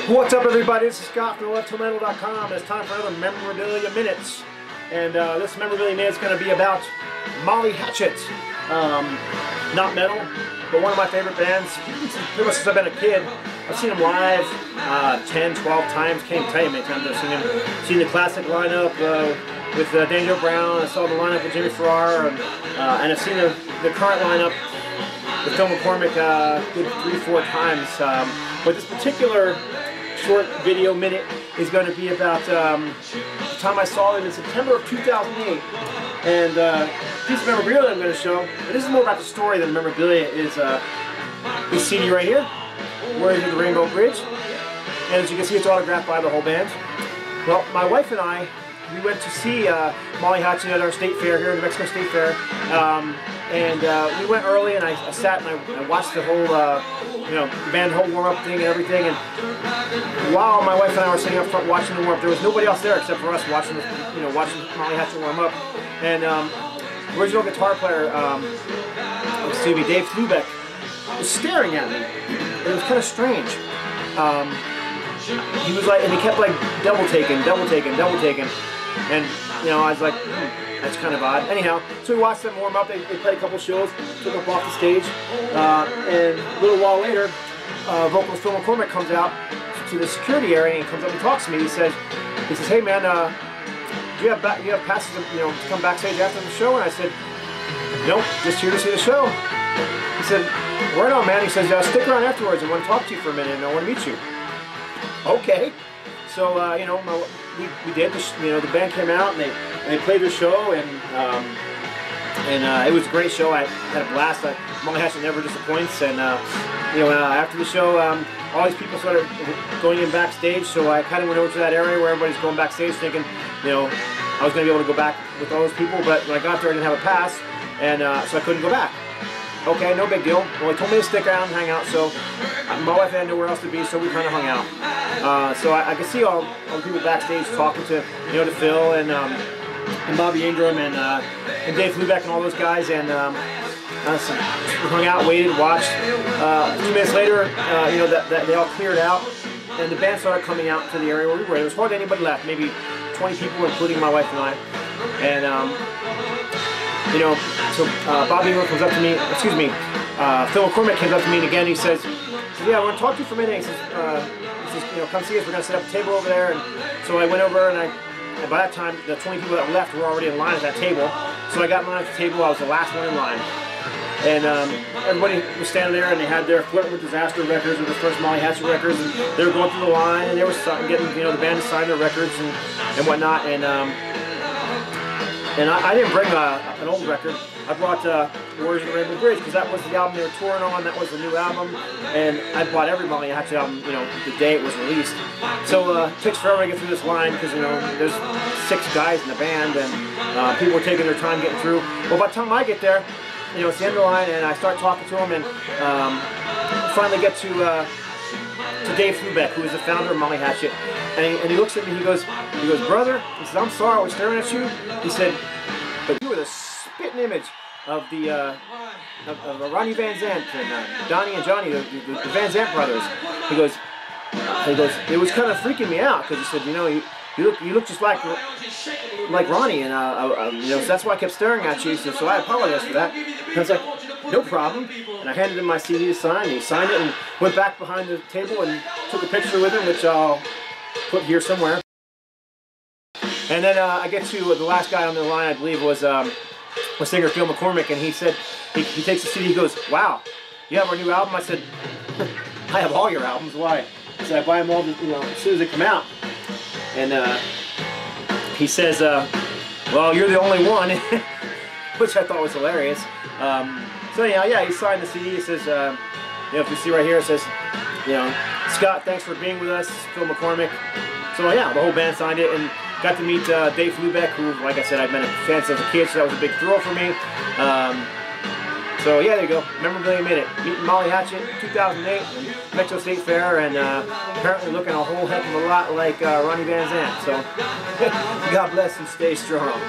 What's up, everybody? This is Scott from LeftToMetal.com. It's time for another Memorabilia Minutes. And this Memorabilia Minute is going to be about Molly Hatchet. Not metal, but one of my favorite bands. Pretty much since I've been a kid. I've seen them live 10, 12 times. Can't even tell you how many times I've seen them. Seen the classic lineup with Daniel Brown. I saw the lineup with Jimmy Farrar. And I've seen the current lineup with Phil McCormick good 3-4 times. But this particular short video minute is going to be about the time I saw them in September of 2008. And piece of memorabilia I'm going to show, and this is more about the story than memorabilia, is this CD right here, Warriors of the Rainbow Bridge. And as you can see, it's autographed by the whole band. Well, my wife and I, we went to see Molly Hatchet at our state fair here in the Mexico State Fair. We went early, and I sat and I watched the whole, band whole warm-up thing and everything. And while my wife and I were sitting up front watching the warm-up, there was nobody else there except for us watching, watching Molly Hatchet warm up. And original guitar player, Dave Flubeck, was staring at me. It was kind of strange. He was like, and he kept like double taking, and I was like, that's kind of odd. Anyhow, so we watched them warm up. They played a couple shows, took them off the stage, and a little while later, vocalist Phil McCormick comes out to the security area and comes up and talks to me. He says, "Hey man, do you have passes to come backstage after the show?" And I said, "Nope, just here to see the show." He said, "Right on, man." He says, "Stick around afterwards. I want to talk to you for a minute, and I want to meet you." Okay. So we did. The band came out and they played their show, and it was a great show. I had a blast. Molly Hatchet never disappoints. And after the show, all these people started going in backstage. So I kind of went over to that area where everybody's going backstage, thinking, I was going to be able to go back with all those people. But when I got there, I didn't have a pass, and so I couldn't go back. Okay, no big deal. Well, he told me to stick around and hang out, so my wife had nowhere else to be, so we kind of hung out. So I could see all the people backstage talking to, to Phil and Bobby Ingram and Dave Flubeck and all those guys, and so we hung out, waited, watched. A few minutes later, that they all cleared out, and the band started coming out to the area where we were. There was hardly anybody left, maybe 20 people, including my wife and I, and. So Bobby Ingram comes up to me, Phil McCormick came up to me, and again he says, "Yeah, I want to talk to you for a minute." He says, "Come see us, we're going to set up a table over there." And so I went over, and by that time, the 20 people that left were already in line at that table. So I got in line at the table, I was the last one in line. And everybody was standing there, and they had their Flirt with Disaster records, or the first Molly Hatchet records, and they were going through the line, and they were getting, the band to sign their records and whatnot. And I didn't bring an old record. I brought Warriors of the Rainbow Bridge, because that was the album they were touring on. That was the new album, and I bought every Molly Hatchet album, the day it was released. So it takes forever to get through this line, because there's 6 guys in the band, and people were taking their time getting through. Well, by the time I get there, it's the end of the line, and I start talking to them, and finally get to Dave Flubeck, who is the founder of Molly Hatchet, and he looks at me. He goes, "Brother," he says, "I'm sorry I was staring at you." He said, "But you were the spitting image of of Ronnie Van Zant and Donnie and Johnny, the Van Zant brothers." He goes, "It was kind of freaking me out," because he said, you look just like Ronnie, and so that's why I kept staring at you. So I apologize for that." And I was like, "No problem." And I handed him my CD to sign, and he signed it and went back behind the table and took a picture with him, which I'll put here somewhere. And then I get to the last guy on the line, I believe, was singer Phil McCormick, and he said, he takes the CD, he goes, "Wow, you have our new album?" I said, "I have all your albums. Why?" He said, "I buy them all as soon as they come out." And he says, "Well, you're the only one," which I thought was hilarious. So anyhow, yeah, he signed the CD. He says, if you see right here, it says, "Scott, thanks for being with us, Phil McCormick." So yeah, the whole band signed it, and got to meet Dave Flubeck, who, like I said, I've been a fan since a kid, so that was a big thrill for me. So yeah, there you go, Memorabilia Minute. Meeting Molly Hatchet, 2008, Mexico State Fair, and apparently looking a whole heck of a lot like Ronnie Van Zant. So God bless and stay strong.